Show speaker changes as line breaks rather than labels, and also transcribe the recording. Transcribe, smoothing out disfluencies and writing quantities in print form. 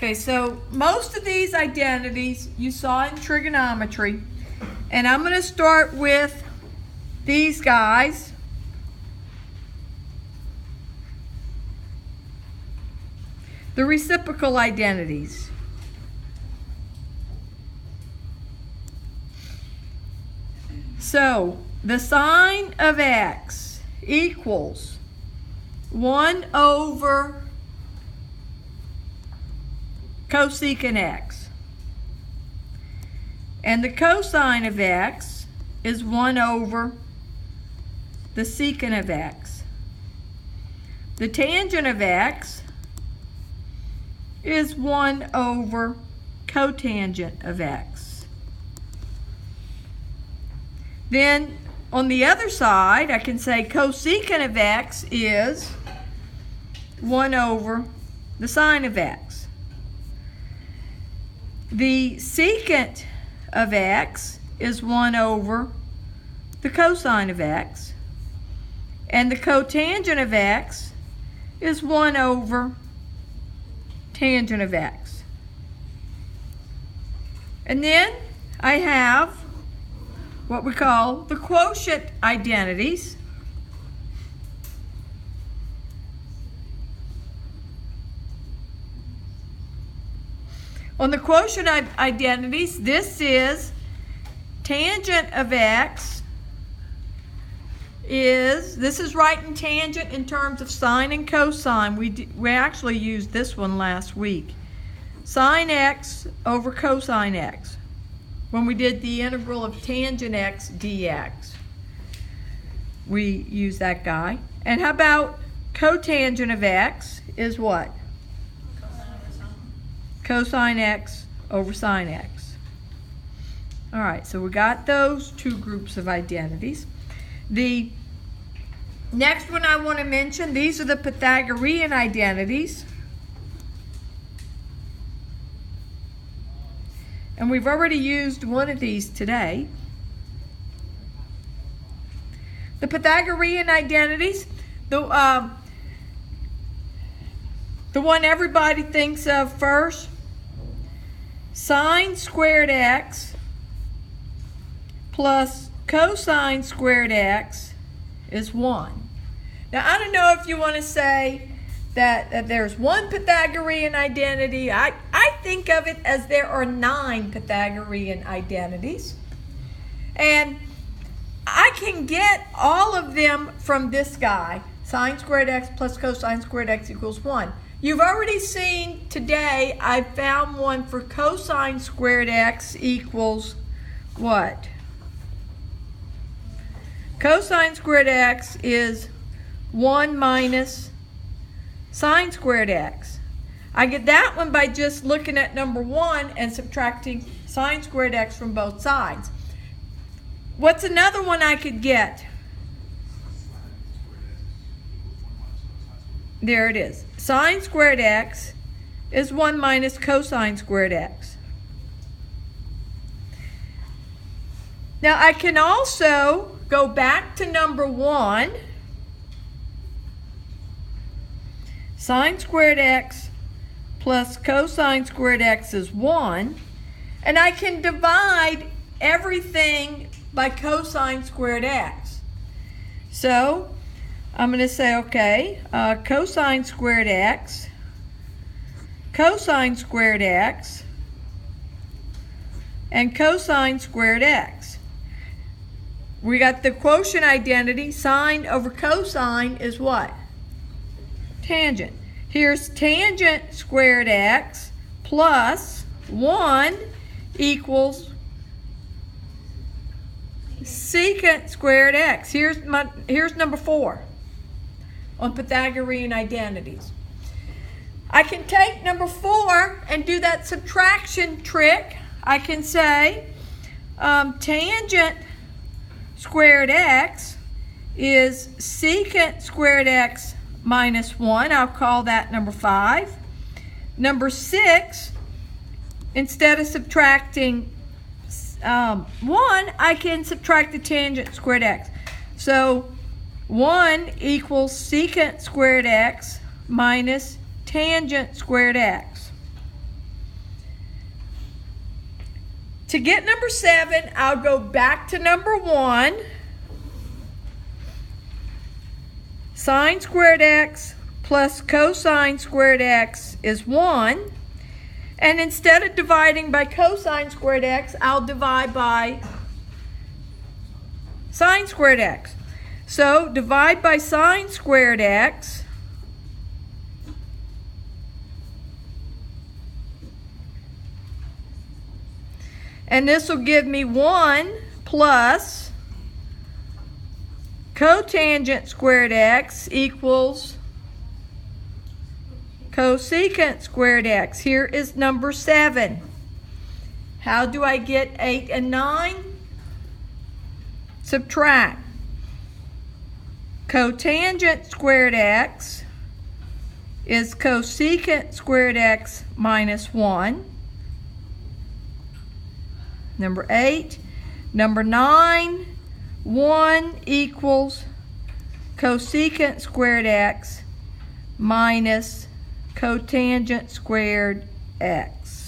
Okay, so most of these identities you saw in trigonometry, and I'm going to start with these guys. The reciprocal identities. So, the sine of x equals 1 over cosecant x. And the cosine of x is 1 over the secant of x. The tangent of x is 1 over cotangent of x. Then on the other side, I can say cosecant of x is 1 over the sine of x. The secant of x is 1 over the cosine of x. And the cotangent of x is 1 over tangent of x. And then I have what we call the quotient identities. On the quotient identities, this is tangent of x this is writing tangent in terms of sine and cosine. We actually used this one last week. Sine x over cosine x when we did the integral of tangent x dx. We used that guy. And how about cotangent of x is what? Cosine x over sine x. All right, so we got those two groups of identities. The next one I want to mention, these are the Pythagorean identities. And we've already used one of these today. The Pythagorean identities, the one everybody thinks of first, sine squared x plus cosine squared x is 1. Now, I don't know if you want to say that there's one Pythagorean identity. I think of it as there are 9 Pythagorean identities. And I can get all of them from this guy, sine squared x plus cosine squared x equals 1. You've already seen today I found one for cosine squared x equals what? Cosine squared x is 1 minus sine squared x. I get that one by just looking at number 1 and subtracting sine squared x from both sides. What's another one I could get? There it is. Sine squared x is 1 minus cosine squared x. Now I can also go back to number 1. Sine squared x plus cosine squared x is 1. And I can divide everything by cosine squared x. So I'm going to say, okay, cosine squared x, cosine squared x, and cosine squared x. We got the quotient identity. Sine over cosine is what? Tangent. Here's tangent squared x plus 1 equals secant squared x. Here's number 4 on Pythagorean identities. I can take number 4 and do that subtraction trick. I can say tangent squared x is secant squared x minus 1. I'll call that number 5. Number 6, instead of subtracting 1, I can subtract the tangent squared x. So 1 equals secant squared x minus tangent squared x. To get number 7, I'll go back to number 1. Sine squared x plus cosine squared x is 1. And instead of dividing by cosine squared x, I'll divide by sine squared x. So divide by sine squared x. And this will give me 1 plus cotangent squared x equals cosecant squared x. Here is number 7. How do I get 8 and 9? Subtract. Cotangent squared x is cosecant squared x minus 1. Number 8. Number 9. 1 equals cosecant squared x minus cotangent squared x.